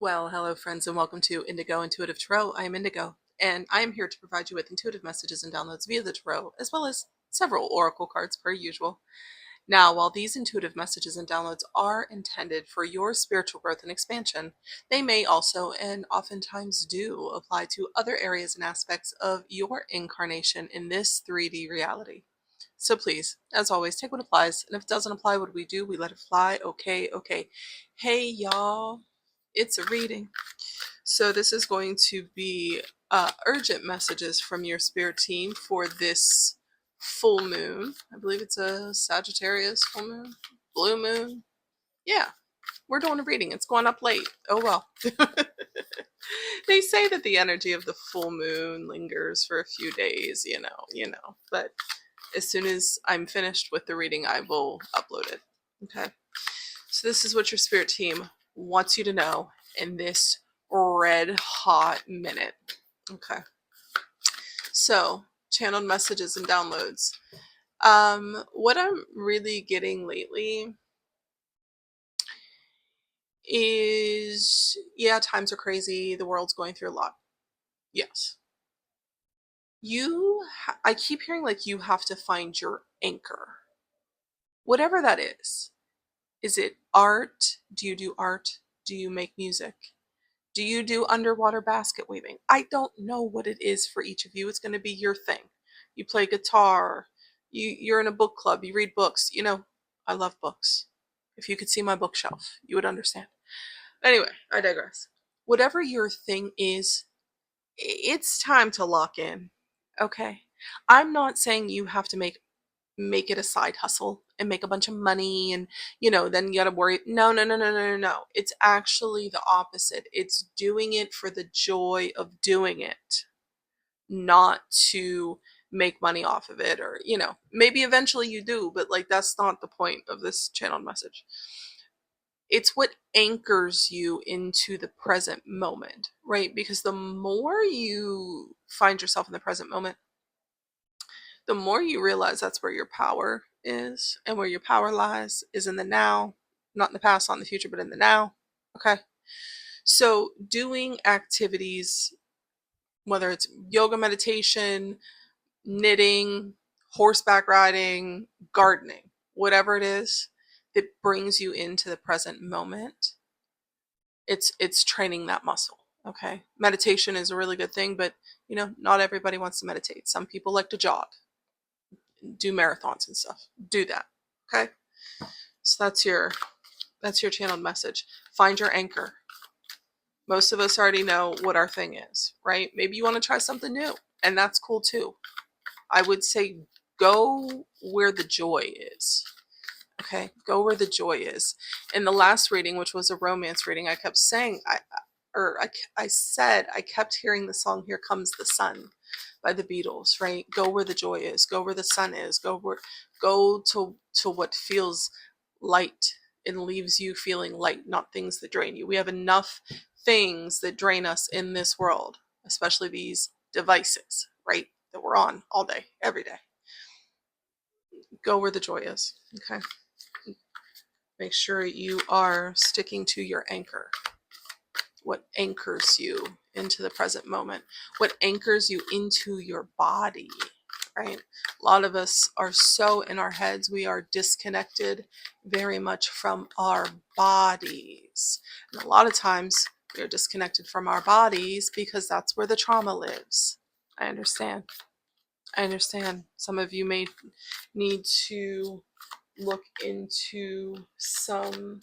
Well, hello friends and welcome to Indigo Intuitive Tarot. I am Indigo and I am here to provide you with intuitive messages and downloads via the tarot as well as several oracle cards per usual. Now, while these intuitive messages and downloads are intended for your spiritual growth and expansion, they may also and oftentimes do apply to other areas and aspects of your incarnation in this 3D reality. So please, as always, take what applies, and if it doesn't apply, what do? We let it fly. Okay, okay. Hey y'all, it's a reading. So this is going to be urgent messages from your spirit team for this full moon. I believe it's a Sagittarius full moon, blue moon. Yeah, we're doing a reading. It's going up late. Oh well. They say that the energy of the full moon lingers for a few days, but as soon as I'm finished with the reading, I will upload it. Okay. So this is what your spirit team wants you to know in this red hot minute. Okay. So, channeled messages and downloads. What I'm really getting lately is, yeah, times are crazy. The world's going through a lot. Yes. I keep hearing like you have to find your anchor. Whatever that is. Is it art? Do you do art? Do you make music? Do you do underwater basket weaving? I don't know what it is for each of you. It's going to be your thing. You play guitar. You're in a book club. You read books. I love books. If you could see my bookshelf, you would understand. Anyway, I digress. Whatever your thing is, it's time to lock in. Okay? I'm not saying you have to make it a side hustle and make a bunch of money and then you gotta worry. No. It's actually the opposite. It's doing it for the joy of doing it, not to make money off of it, or maybe eventually you do, but like that's not the point of this channeled message. It's what anchors you into the present moment, right? Because the more you find yourself in the present moment, the more you realize that's where your power is, and where your power lies is in the now, not in the past, not in the future, but in the now. Okay. So doing activities, whether it's yoga, meditation, knitting, horseback riding, gardening, whatever it is that brings you into the present moment, it's training that muscle. Okay. Meditation is a really good thing, but not everybody wants to meditate. Some people like to jog, do marathons and stuff. Do that. Okay. So that's your channeled message. Find your anchor. Most of us already know what our thing is, right? Maybe you want to try something new, and that's cool too. I would say go where the joy is. Okay, go where the joy is. In the last reading, which was a romance reading, I kept saying, I said, I kept hearing the song "Here Comes the Sun" by the Beatles, right? Go where the joy is. Go where the sun is. Go to what feels light and leaves you feeling light, not things that drain you. We have enough things that drain us in this world, especially these devices, right? That we're on all day, every day. Go where the joy is. Okay. Make sure you are sticking to your anchor. What anchors you into the present moment? What anchors you into your body, right? A lot of us are so in our heads, we are disconnected very much from our bodies. And a lot of times we are disconnected from our bodies because that's where the trauma lives. I understand. Some of you may need to look into some,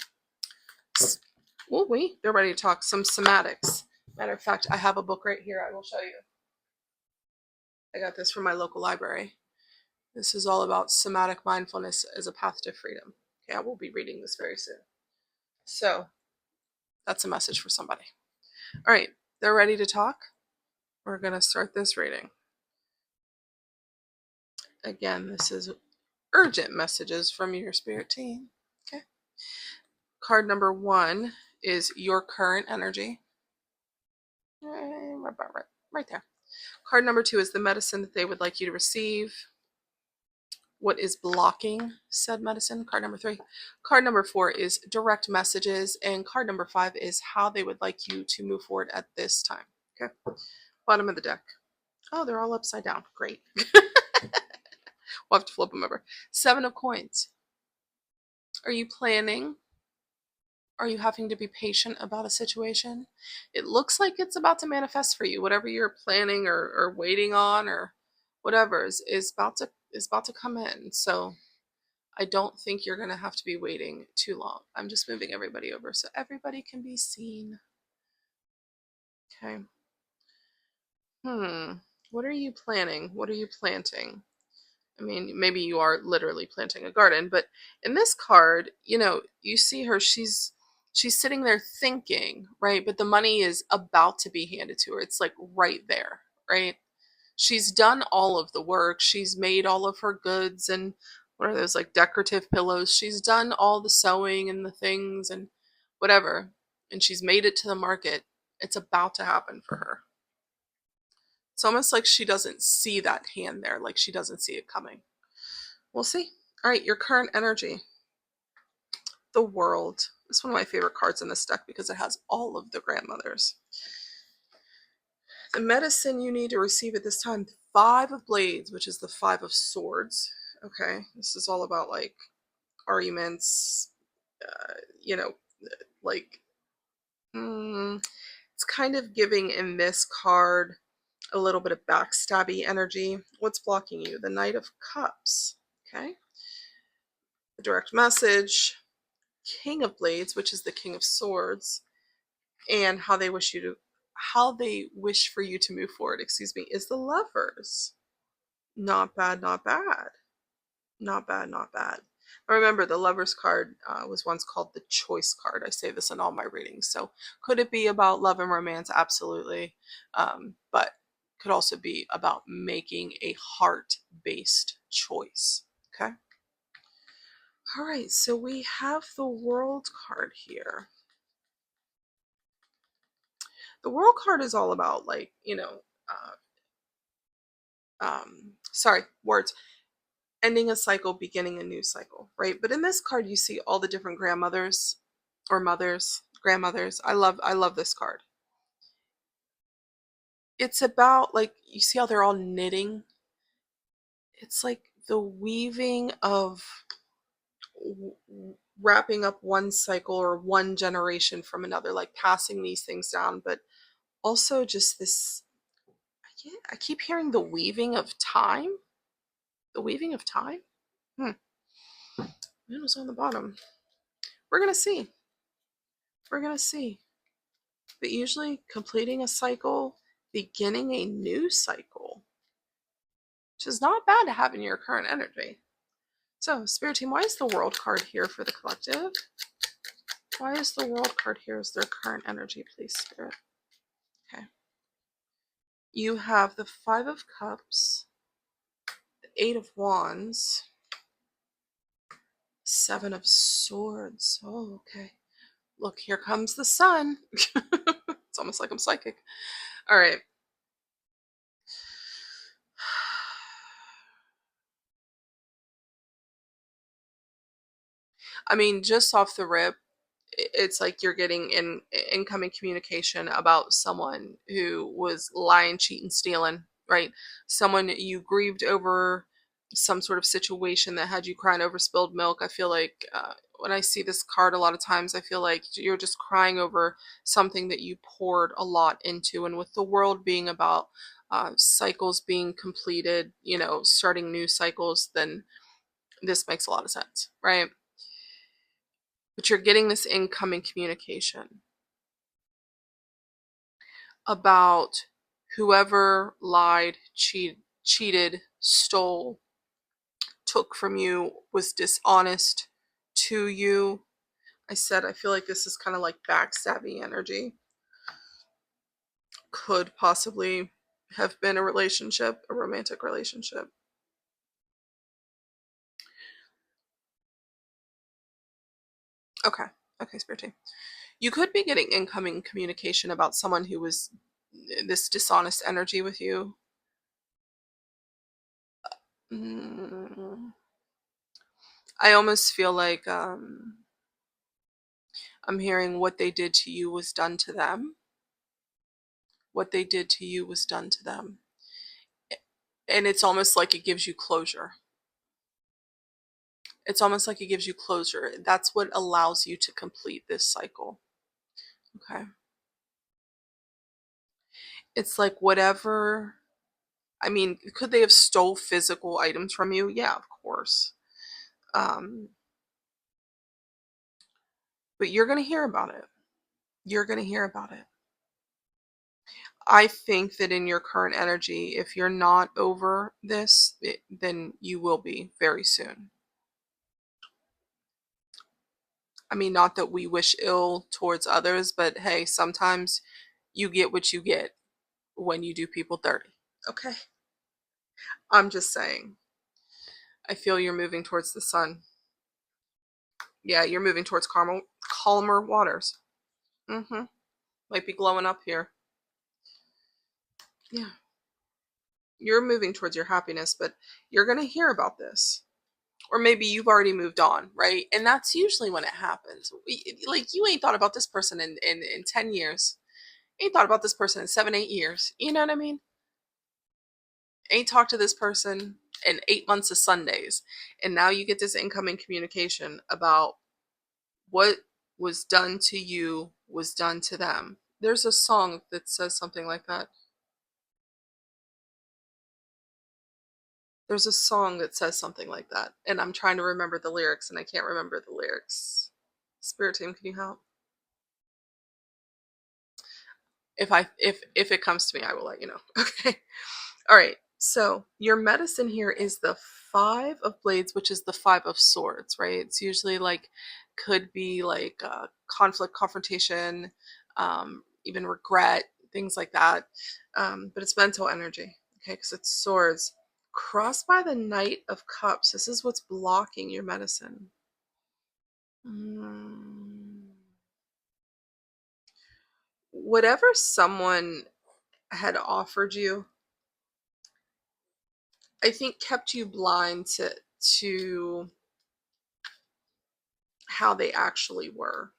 oh wait, they're ready to talk, some somatics. Matter of fact, I have a book right here. I will show you. I got this from my local library. This is all about somatic mindfulness as a path to freedom. Okay, I will be reading this very soon. So that's a message for somebody. All right, they're ready to talk. We're going to start this reading. Again, this is urgent messages from your spirit team. Okay. Card number 1 is your current energy. Right there. Card number 2 is the medicine that they would like you to receive. what is blocking said medicine, card number 3. Card number 4 is direct messages, and card number 5 is how they would like you to move forward at this time. Okay, bottom of the deck. Oh, they're all upside down. Great. We'll have to flip them over. 7 of coins. Are you planning? Are you having to be patient about a situation? It looks like it's about to manifest for you. Whatever you're planning or waiting on or whatever is about to come in. So I don't think you're going to have to be waiting too long. I'm just moving everybody over so everybody can be seen. Okay. What are you planning? What are you planting? I mean, maybe you are literally planting a garden, but in this card, you see her, she's sitting there thinking, right? But the money is about to be handed to her. It's like right there, right? She's done all of the work. She's made all of her goods and what are those like decorative pillows? She's done all the sewing and the things and whatever. And she's made it to the market. It's about to happen for her. It's almost like she doesn't see that hand there, like she doesn't see it coming. We'll see. All right, your current energy. The World. It's one of my favorite cards in this deck because it has all of the grandmothers. The medicine you need to receive at this time, 5 of Blades, which is the 5 of Swords. Okay, this is all about like arguments, like it's kind of giving in this card a little bit of backstabby energy. What's blocking you? The Knight of Cups. Okay. The direct message, King of Blades, which is the King of Swords, and how they wish for you to move forward, is the Lovers. Not bad, not bad. Not bad, not bad. Remember, the Lovers card was once called the Choice card. I say this in all my readings. So could it be about love and romance? Absolutely. But could also be about making a heart-based choice. Okay? All right, so we have the World card here. The World card is all about like, ending a cycle, beginning a new cycle, right? But in this card, you see all the different grandmothers or mothers, grandmothers. I love this card. It's about like, you see how they're all knitting? It's like the weaving of wrapping up one cycle or one generation from another, like passing these things down, but also just this, I keep hearing the weaving of time. The weaving of time? It was on the bottom. We're going to see. We're going to see. But usually completing a cycle, beginning a new cycle, which is not bad to have in your current energy. So, Spirit Team, why is the World card here for the collective? Why is the World card here as their current energy, please, Spirit? Okay. You have the 5 of Cups, the 8 of Wands, 7 of Swords. Oh, okay. Look, here comes the sun. It's almost like I'm psychic. All right. I mean, just off the rip, it's like you're getting incoming communication about someone who was lying, cheating, stealing, right? Someone you grieved over some sort of situation that had you crying over spilled milk. I feel like when I see this card a lot of times, I feel like you're just crying over something that you poured a lot into. And with the World being about cycles being completed, starting new cycles, then this makes a lot of sense, right? But you're getting this incoming communication about whoever lied, cheated, stole, took from you, was dishonest to you. I feel like this is kind of like backstabbing energy. Could possibly have been a relationship, a romantic relationship. Okay, Spirit Team. You could be getting incoming communication about someone who was this dishonest energy with you. I almost feel like I'm hearing what they did to you was done to them. What they did to you was done to them. And it's almost like it gives you closure. It's almost like it gives you closure. That's what allows you to complete this cycle. Okay. It's like whatever, I mean, could they have stole physical items from you? Yeah, of course. Um, but you're going to hear about it. You're going to hear about it. I think that in your current energy, if you're not over this, then you will be very soon. I mean, not that we wish ill towards others, but hey, sometimes you get what you get when you do people dirty. Okay? I'm just saying. I feel you're moving towards the sun. Yeah, you're moving towards calmer waters. Mm-hmm. Might be glowing up here. Yeah. You're moving towards your happiness, but you're going to hear about this. Or maybe you've already moved on, right? And that's usually when it happens. Like, you ain't thought about this person in 10 years. Ain't thought about this person in 7, 8 years. You know what I mean? Ain't talked to this person in 8 months of Sundays. And now you get this incoming communication about what was done to you was done to them. There's a song that says something like that. There's a song that says something like that. And I'm trying to remember the lyrics and I can't remember the lyrics. Spirit team, can you help? If it comes to me, I will let you know. Okay. All right. So your medicine here is the 5 of Blades, which is the 5 of Swords, right? It's usually like, could be like conflict, confrontation, even regret, things like that. But it's mental energy, okay? Because it's swords. Crossed by the Knight of Cups. This is what's blocking your medicine. Whatever someone had offered you, I think kept you blind to how they actually were,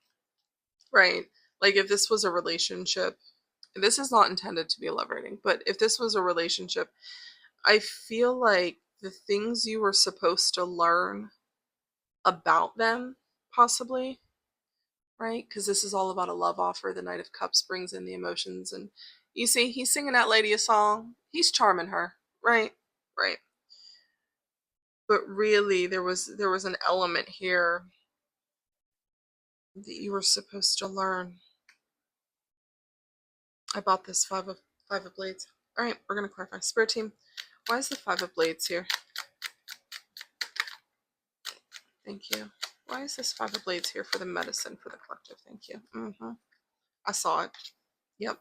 right? Like if this was a relationship, this is not intended to be a love reading, but if this was a relationship, I feel like the things you were supposed to learn about them, possibly, right? Because this is all about a love offer. The Knight of Cups brings in the emotions, and you see, he's singing that lady a song. He's charming her, right? Right. But really, there was an element here that you were supposed to learn about this five of Blades. All right, we're gonna clarify. Spirit team, why is the 5 of Blades here? Thank you. Why is this 5 of Blades here for the medicine for the collective? Thank you. I saw it. Yep.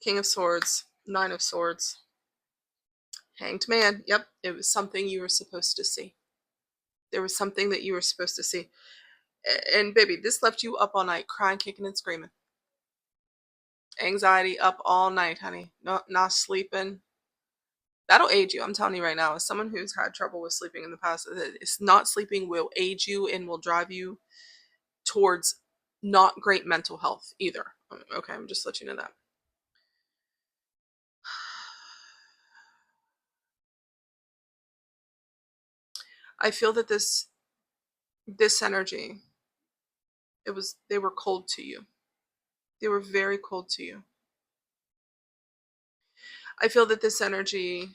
King of Swords, 9 of Swords, Hanged Man. Yep, it was something you were supposed to see. There was something that you were supposed to see. And baby, this left you up all night, crying, kicking, and screaming. Anxiety up all night, honey. Not sleeping. That'll age you. I'm telling you right now, as someone who's had trouble with sleeping in the past, it's not sleeping will age you and will drive you towards not great mental health either. Okay, I'm just letting you know that. I feel that this energy, they were cold to you. They were very cold to you. I feel that this energy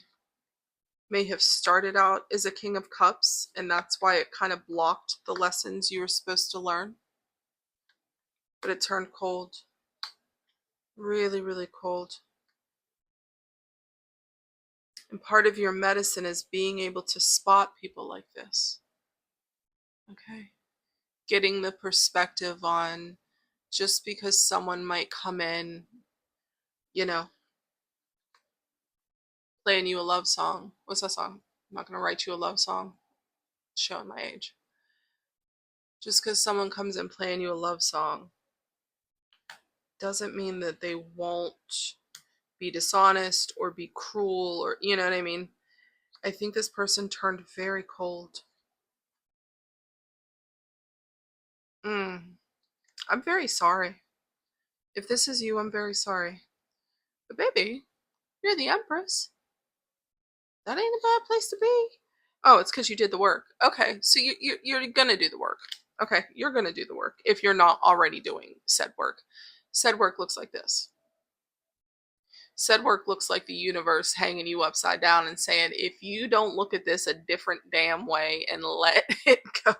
may have started out as a King of Cups, and that's why it kind of blocked the lessons you were supposed to learn. But it turned cold. Really, really cold. And part of your medicine is being able to spot people like this. Okay. Getting the perspective on just because someone might come in, you know, playing you a love song. What's that song? I'm not going to write you a love song. Showing my age. Just because someone comes in playing you a love song doesn't mean that they won't be dishonest or be cruel or, you know what I mean? I think this person turned very cold. I'm very sorry. If this is you, I'm very sorry. But baby, you're the Empress. That ain't a bad place to be. Oh, it's because you did the work. Okay, so you're gonna do the work. Okay, you're gonna do the work if you're not already doing said work. Said work looks like this. Said work looks like the universe hanging you upside down and saying, if you don't look at this a different damn way and let it go.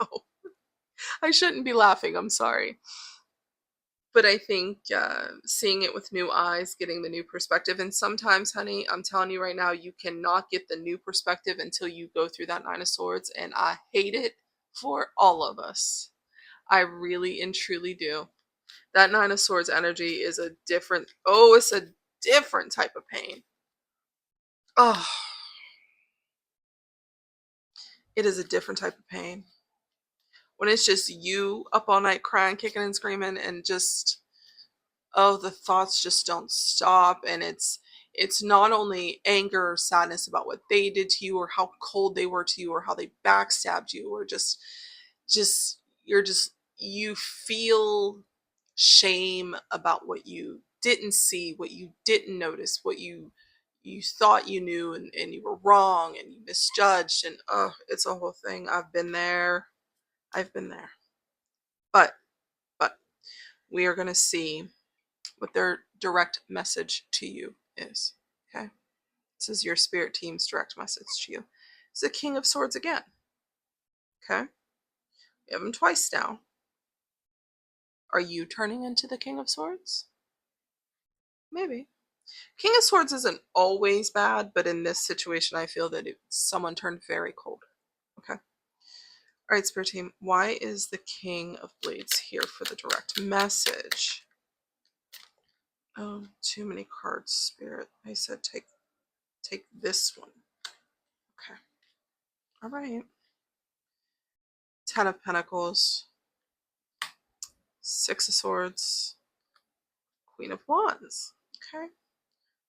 I shouldn't be laughing, I'm sorry. But I think seeing it with new eyes, getting the new perspective, and sometimes, honey, I'm telling you right now, you cannot get the new perspective until you go through that Nine of Swords, and I hate it for all of us. I really and truly do. That Nine of Swords energy is a different, oh, it's a different type of pain. Oh, it is a different type of pain. When it's just you up all night crying, kicking and screaming, and just, oh, the thoughts just don't stop, and it's not only anger or sadness about what they did to you or how cold they were to you or how they backstabbed you or just you're just you feel shame about what you didn't see, what you didn't notice, what you thought you knew, and you were wrong and you misjudged, and oh, it's a whole thing. I've been there. But we are going to see what their direct message to you is. Okay? This is your spirit team's direct message to you. It's the King of Swords again. Okay? We have him twice now. Are you turning into the King of Swords? Maybe. King of Swords isn't always bad, but in this situation, I feel that someone turned very cold. Okay? All right, Spirit Team. Why is the King of Blades here for the direct message? Oh, too many cards, Spirit. I said take this one. Okay. All right. Ten of Pentacles. Six of Swords. Queen of Wands. Okay.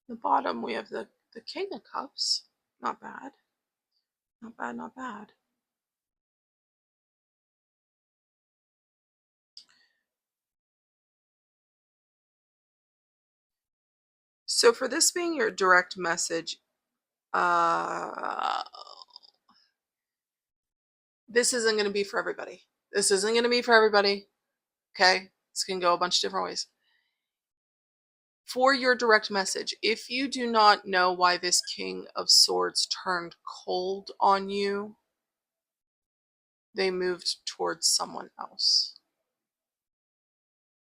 The bottom, we have the King of Cups. Not bad. Not bad, not bad. So for this being your direct message, this isn't going to be for everybody. This isn't going to be for everybody. Okay? This can go a bunch of different ways. For your direct message, if you do not know why this King of Swords turned cold on you, they moved towards someone else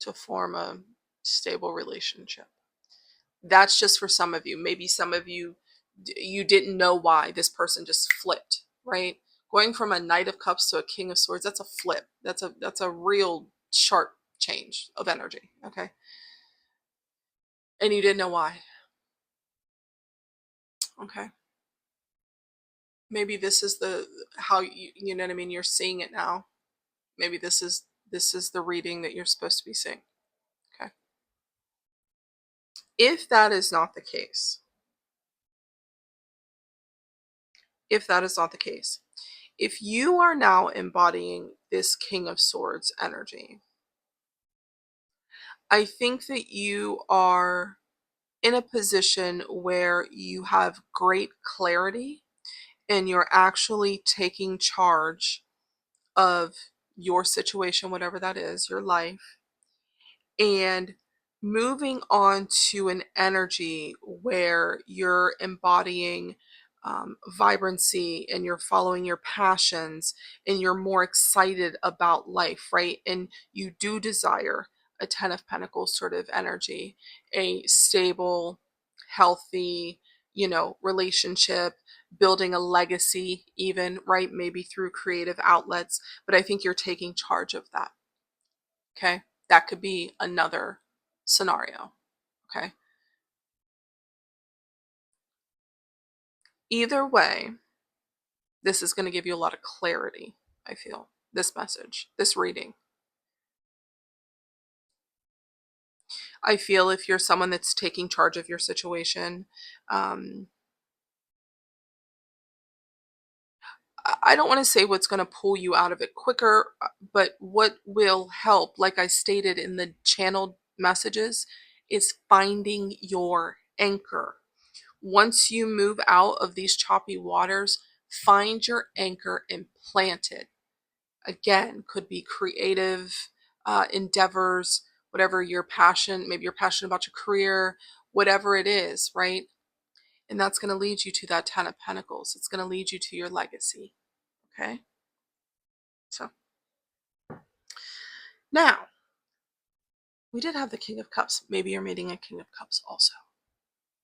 to form a stable relationship. That's just for some of you. Maybe some of you, you didn't know why this person just flipped, right? Going from a Knight of Cups to a King of Swords, that's a flip. That's a real sharp change of energy, okay? And you didn't know why. Okay. Maybe this is the how you know what I mean, you're seeing it now. Maybe this is the reading that you're supposed to be seeing. Okay. If that is not the case, if that is not the case, if you are now embodying this King of Swords energy, I think that you are in a position where you have great clarity and you're actually taking charge of your situation, whatever that is, your life, and moving on to an energy where you're embodying vibrancy and you're following your passions and you're more excited about life, right? And you do desire a Ten of Pentacles sort of energy, a stable, healthy, relationship, building a legacy, even, right? Maybe through creative outlets. But I think you're taking charge of that. Okay. That could be another scenario. Okay. Either way, this is going to give you a lot of clarity, I feel. This message, this reading. I feel if you're someone that's taking charge of your situation, I don't want to say what's going to pull you out of it quicker, but what will help, like I stated in the channeled messages, is finding your anchor. Once you move out of these choppy waters, find your anchor and plant it. Again, could be creative endeavors, whatever your passion, maybe you're passionate about your career, whatever it is, right? And that's going to lead you to that 10 of Pentacles. It's going to lead you to your legacy. Okay. So now we did have the King of Cups. Maybe you're meeting a King of Cups also.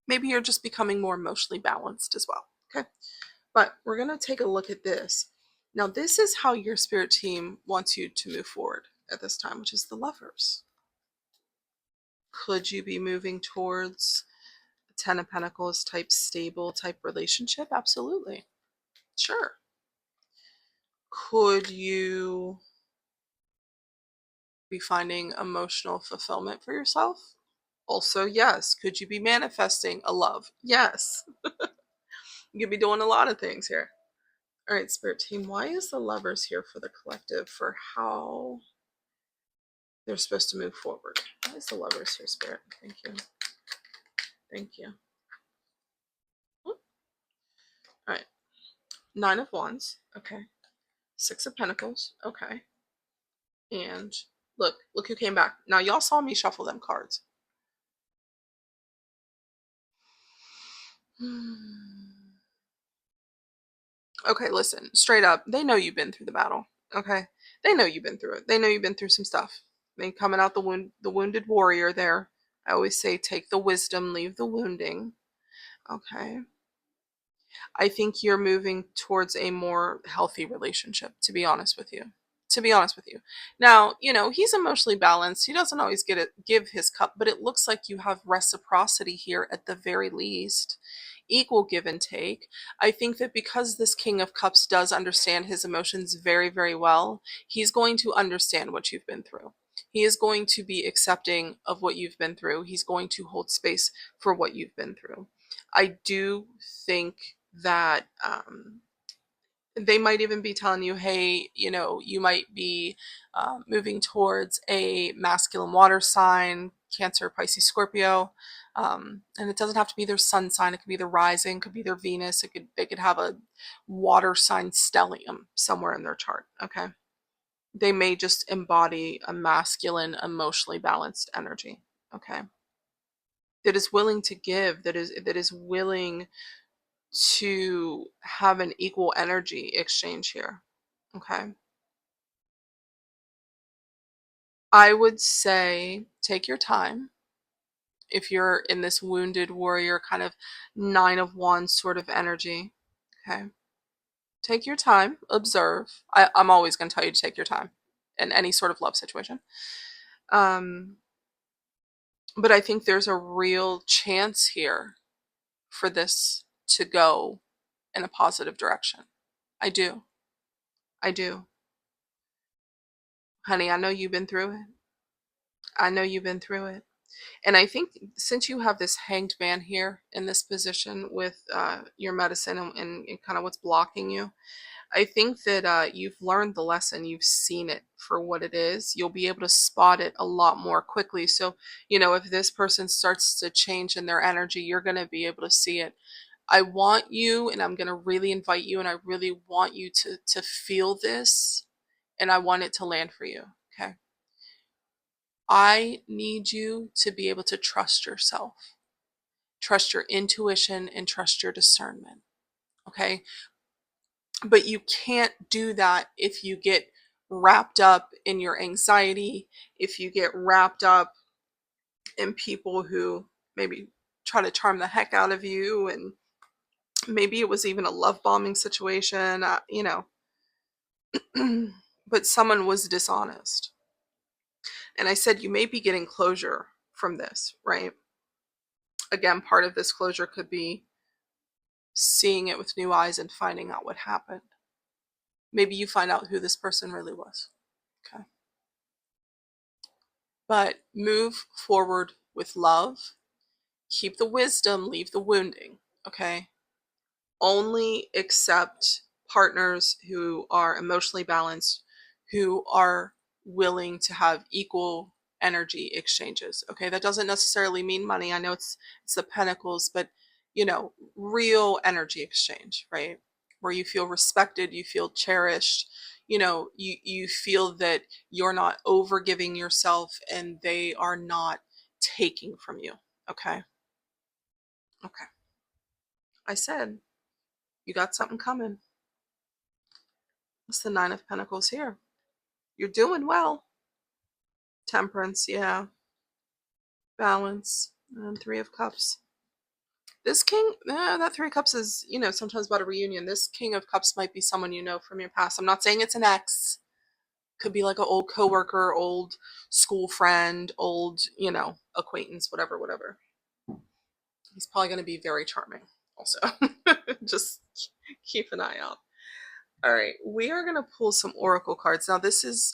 Maybe you're just becoming more emotionally balanced as well. Okay. But we're going to take a look at this. Now, this is how your spirit team wants you to move forward at this time, which is the Lovers. Could you be moving towards a 10 of Pentacles type stable type relationship? Absolutely. Sure. Could you be finding emotional fulfillment for yourself? Also, yes. Could you be manifesting a love? Yes. You could be doing a lot of things here. All right, Spirit Team, why is the Lovers here for the collective for how they're supposed to move forward? Why is the Lovers here, Spirit? Thank you. Thank you. All right. 9 of Wands. Okay. 6 of Pentacles. Okay. And look who came back. Now, y'all saw me shuffle them cards. Okay, listen, straight up, they know you've been through the battle. Okay, they know you've been through it. They know you've been through some stuff. They coming out the wounded warrior there. I always say, take the wisdom, leave the wounding. Okay. I think you're moving towards a more healthy relationship, to be honest with you. To be honest with you. Now, he's emotionally balanced. He doesn't always give his cup, but it looks like you have reciprocity here at the very least. Equal give and take. I think that because this King of Cups does understand his emotions very, very well, he's going to understand what you've been through. He is going to be accepting of what you've been through. He's going to hold space for what you've been through. I do think that they might even be telling you, hey, you might be moving towards a masculine water sign, Cancer, Pisces, Scorpio. And it doesn't have to be their sun sign. It could be their rising, could be their Venus. They could have a water sign stellium somewhere in their chart. Okay. They may just embody a masculine, emotionally balanced energy. Okay. That is willing to give, that is willing to have an equal energy exchange here. Okay. I would say take your time if you're in this wounded warrior kind of 9 of Wands sort of energy. Okay. Take your time, observe. I'm always going to tell you to take your time in any sort of love situation. But I think there's a real chance here for this to go in a positive direction. I do. I do. Honey, I know you've been through it. I know you've been through it. And I think since you have this hanged man here in this position with your medicine and kind of what's blocking you, I think that you've learned the lesson. You've seen it for what it is. You'll be able to spot it a lot more quickly. So, if this person starts to change in their energy, you're going to be able to see it. I want you, and I'm going to really invite you, and I really want you to feel this, and I want it to land for you. Okay. I need you to be able to trust yourself, trust your intuition, and trust your discernment. Okay. But you can't do that if you get wrapped up in your anxiety, if you get wrapped up in people who maybe try to charm the heck out of you, and maybe it was even a love bombing situation, but someone was dishonest. And I said, you may be getting closure from this, right? Again, part of this closure could be seeing it with new eyes and finding out what happened. Maybe you find out who this person really was. Okay. But move forward with love. Keep the wisdom, leave the wounding. Okay. Only accept partners who are emotionally balanced, who are willing to have equal energy exchanges. Okay, that doesn't necessarily mean money. I know it's the pentacles, but real energy exchange, right? Where you feel respected, you feel cherished, you feel that you're not over giving yourself and they are not taking from you. Okay. Okay. I said you got something coming. It's the Nine of Pentacles here. You're doing well. Temperance, yeah. Balance, and Three of Cups. This king, that Three of Cups is, sometimes about a reunion. This King of Cups might be someone you know from your past. I'm not saying it's an ex. Could be like an old coworker, old school friend, old, acquaintance, whatever. He's probably going to be very charming also. Just keep an eye out. All right, we are going to pull some oracle cards. Now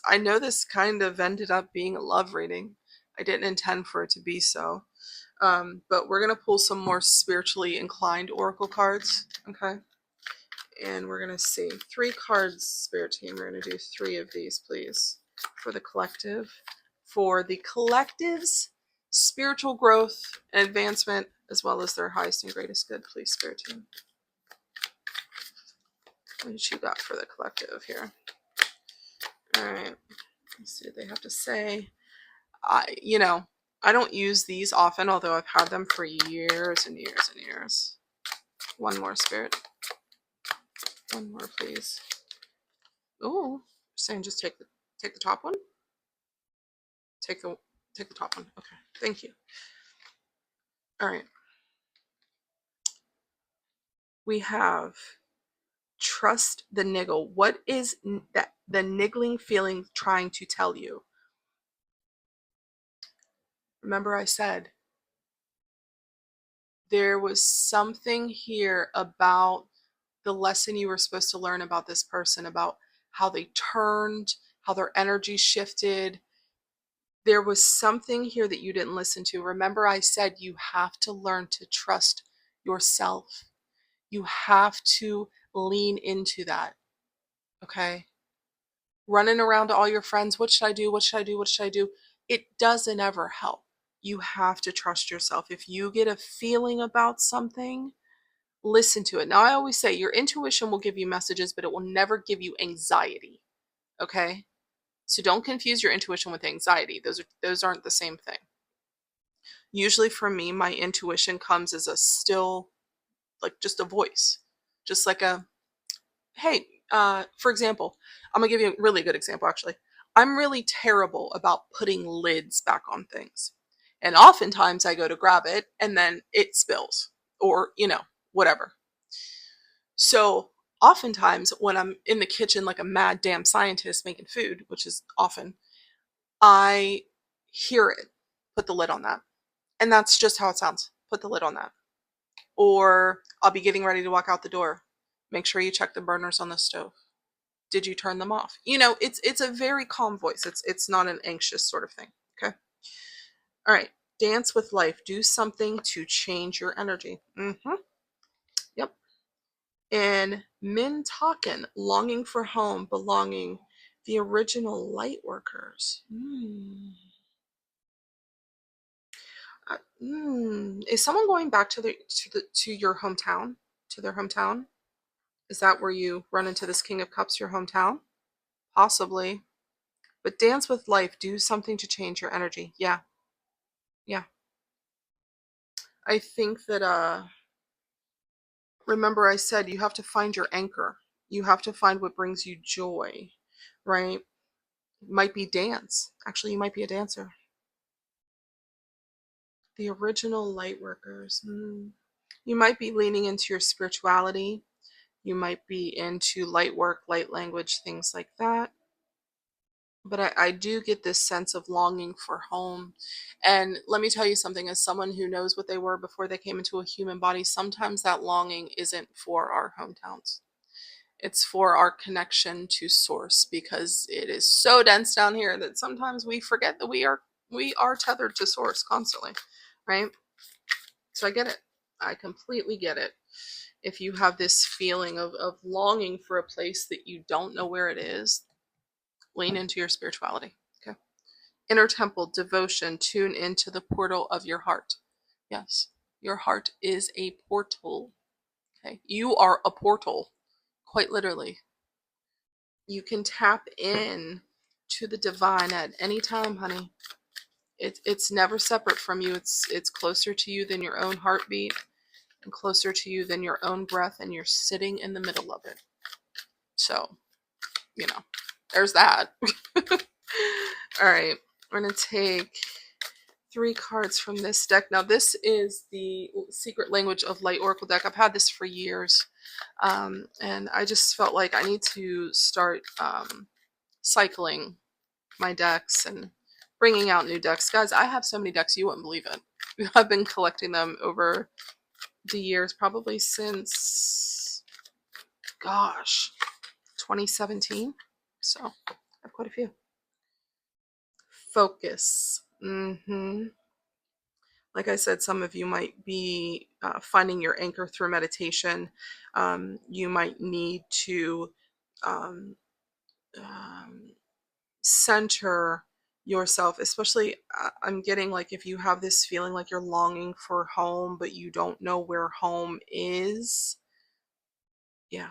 I know this kind of ended up being a love reading. I didn't intend for it to be so. But we're going to pull some more spiritually inclined oracle cards, okay? And we're going to see 3 cards, Spirit Team. We're going to do 3 of these, please, for the collective. For the collective's spiritual growth and advancement, as well as their highest and greatest good, please, Spirit Team. What you got for the collective here? All right. Let's see what they have to say. I don't use these often, although I've had them for years and years and years. One more, Spirit. One more, please. Oh, saying just take the top one. Take the top one. Okay, thank you. All right. We have trust the niggle. What is that? The niggling feeling trying to tell you? Remember, I said there was something here about the lesson you were supposed to learn about this person, about how they turned, how their energy shifted. There was something here that you didn't listen to. Remember, I said you have to learn to trust yourself. You have to lean into that. Okay? Running around to all your friends, what should I do? What should I do? What should I do? It doesn't ever help. You have to trust yourself. If you get a feeling about something, listen to it. Now, I always say your intuition will give you messages, but it will never give you anxiety. Okay? So don't confuse your intuition with anxiety. Those aren't the same thing. Usually for me, my intuition comes as a still, like just a voice. Just like a, hey, for example, I'm gonna give you a really good example actually. I'm really terrible about putting lids back on things. And oftentimes I go to grab it and then it spills or, whatever. So oftentimes when I'm in the kitchen like a mad damn scientist making food, which is often, I hear it. Put the lid on that. And that's just how it sounds. Put the lid on that. Or I'll be getting ready to walk out the door. Make sure you check the burners on the stove. Did you turn them off? It's a very calm voice. It's not an anxious sort of thing. Okay. All right. Dance with life. Do something to change your energy. Yep. And Mintaken, longing for home, belonging, the original light workers. Is someone going back to your hometown, to their hometown? Is that where you run into this King of Cups, your hometown? Possibly. But dance with life. Do something to change your energy. Yeah. Yeah. I think that, remember I said you have to find your anchor. You have to find what brings you joy, right? It might be dance. Actually, you might be a dancer. The original light workers. You might be leaning into your spirituality. You might be into light work, light language, things like that. But I do get this sense of longing for home. And let me tell you something, as someone who knows what they were before they came into a human body, sometimes that longing isn't for our hometowns. It's for our connection to source, because it is so dense down here that sometimes we forget that we are tethered to source constantly, right? So I get it. I completely get it. if you have this feeling of longing for a place that you don't know where it is, lean into your spirituality. Okay. Inner temple, devotion, tune into the portal of your heart. Yes, your heart is a portal. Okay. You are a portal, quite literally. You can tap in to the divine at any time, honey. It's never separate from you. It's closer to you than your own heartbeat and closer to you than your own breath, and you're sitting in the middle of it. So, there's that. All right, we're going to take 3 cards from this deck. Now, this is the Secret Language of Light Oracle deck. I've had this for years, and I just felt like I need to start cycling my decks and bringing out new decks. Guys, I have so many decks, you wouldn't believe it. I've been collecting them over the years, probably since, gosh, 2017. So I have quite a few. Focus. Like I said, some of you might be finding your anchor through meditation. You might need to center yourself, especially I'm getting like if you have this feeling like you're longing for home, but you don't know where home is. Yeah.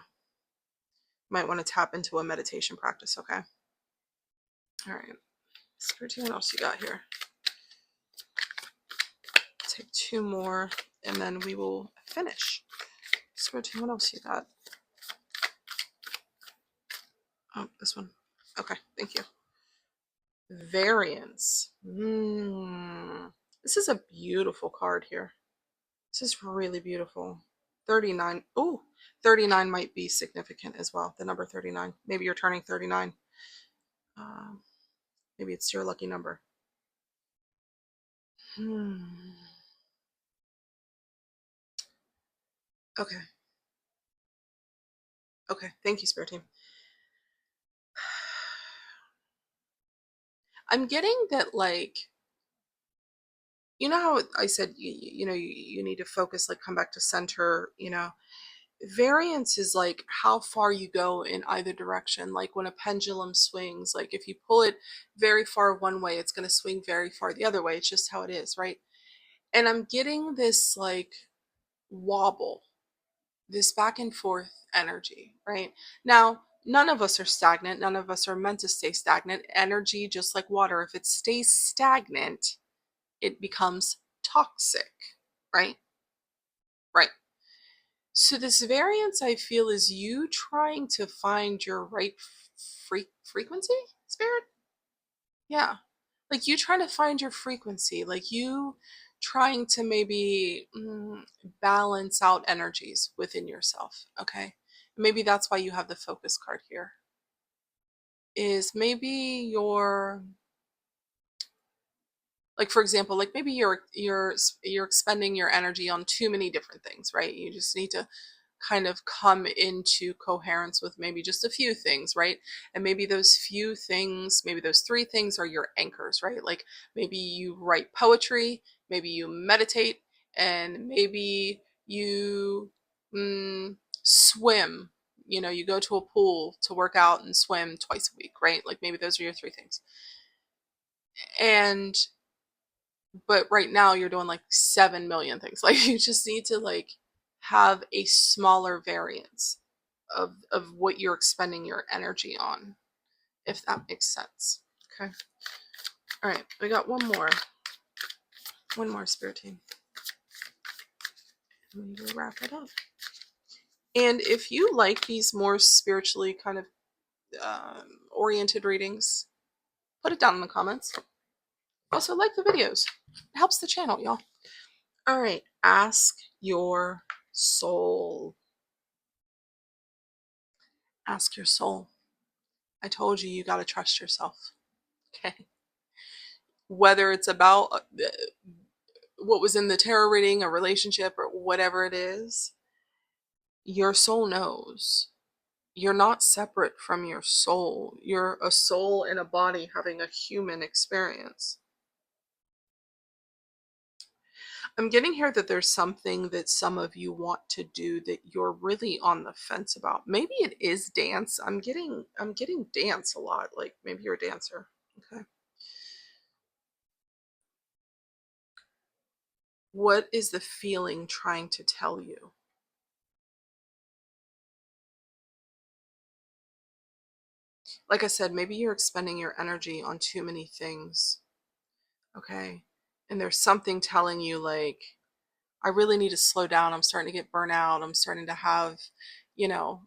Might want to tap into a meditation practice, okay? All right. Spirit, what else you got here? Take 2 more and then we will finish. Spirit, what else you got? Oh, this one. Okay, thank you. Variance. This is a beautiful card here. This is really beautiful. 39. Oh, 39 might be significant as well. The number 39. Maybe you're turning 39. Maybe it's your lucky number. Okay. Okay. Thank you, Spirit Team. I'm getting that, like, you know how I said, you need to focus, like come back to center, variance is like how far you go in either direction. Like when a pendulum swings, like if you pull it very far one way, it's going to swing very far the other way. It's just how it is, right? And I'm getting this like wobble, this back and forth energy, right? Now, none of us are stagnant. None of us are meant to stay stagnant. Energy, just like water, if it stays stagnant, it becomes toxic, right? Right. So this variance, I feel, is you trying to find your right frequency, Spirit? Yeah. Like you trying to find your frequency, like you trying to maybe balance out energies within yourself, okay? Maybe that's why you have the focus card here. Is maybe you're, like for example, like maybe you're expending your energy on too many different things, right? You just need to kind of come into coherence with maybe just a few things, right? And maybe those few things, maybe those 3 things are your anchors, right? Like maybe you write poetry, maybe you meditate, and maybe you swim. You go to a pool to work out and swim twice a week, right? Like maybe those are your 3 things. But right now you're doing like 7 million things. Like you just need to like have a smaller variance of what you're expending your energy on, if that makes sense. Okay. All right, we got one more Spirit Team, and we will wrap it up. And if you like these more spiritually kind of oriented readings, put it down in the comments. Also, like the videos. It helps the channel, y'all. All right, ask your soul. Ask your soul. I told you, you got to trust yourself. Okay. Whether it's about what was in the tarot reading, a relationship, or whatever it is, your soul knows. You're not separate from your soul. You're a soul in a body having a human experience. I'm getting here that there's something that some of you want to do that you're really on the fence about. Maybe it is dance. I'm getting dance a lot. Like maybe you're a dancer. Okay. What is the feeling trying to tell you? Like I said, maybe you're expending your energy on too many things. Okay. And there's something telling you like, I really need to slow down. I'm starting to get burnout. I'm starting to have, you know,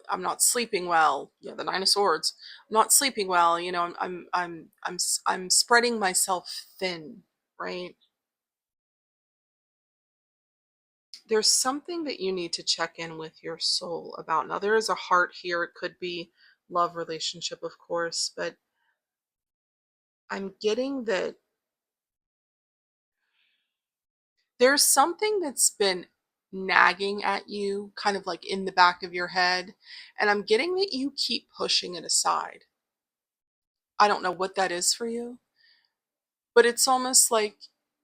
I'm not sleeping well. Yeah, the Nine of Swords. I'm not sleeping well. I'm spreading myself thin, right? There's something that you need to check in with your soul about. Now, there is a heart here. It could be love relationship, of course, but I'm getting that there's something that's been nagging at you, kind of like in the back of your head, and I'm getting that you keep pushing it aside. I don't know what that is for you, but it's almost like,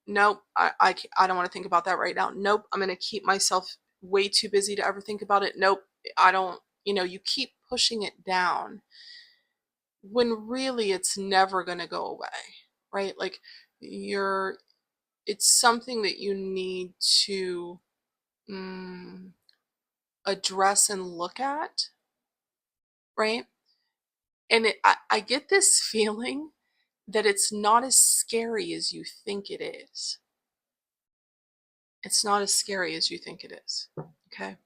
nope, I don't want to think about that right now. Nope, I'm going to keep myself way too busy to ever think about it. Nope, I don't, you keep pushing it down when really it's never going to go away, right? Like you're, it's something that you need to mm, address and look at, right? And I get this feeling that it's not as scary as you think it is. It's not as scary as you think it is. Okay.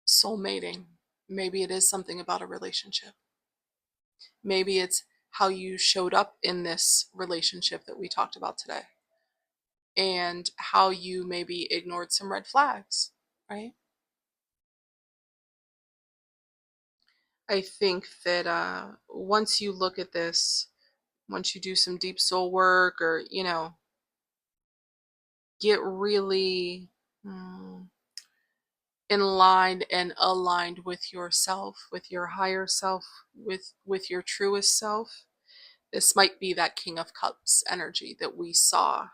Soul mating. Maybe it is something about a relationship. Maybe it's how you showed up in this relationship that we talked about today and how you maybe ignored some red flags, right? I think that once you look at this, once you do some deep soul work or, get really in line and aligned with yourself, with your higher self, with your truest self, this might be that King of Cups energy that we saw,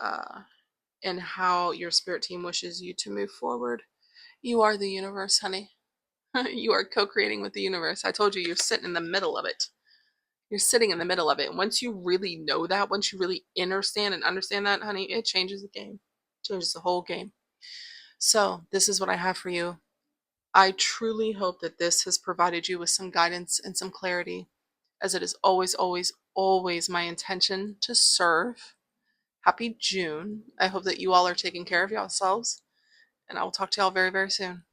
uh, and how your spirit team wishes you to move forward. You are the universe, honey. You are co-creating with the universe. I told you, you're sitting in the middle of it. You're sitting in the middle of it. And once you really know that, once you really understand that, honey, it changes the game. It changes the whole game. So this is what I have for you. I truly hope that this has provided you with some guidance and some clarity, as it is always, always, always my intention to serve. Happy June. I hope that you all are taking care of yourselves, and I will talk to y'all very, very soon.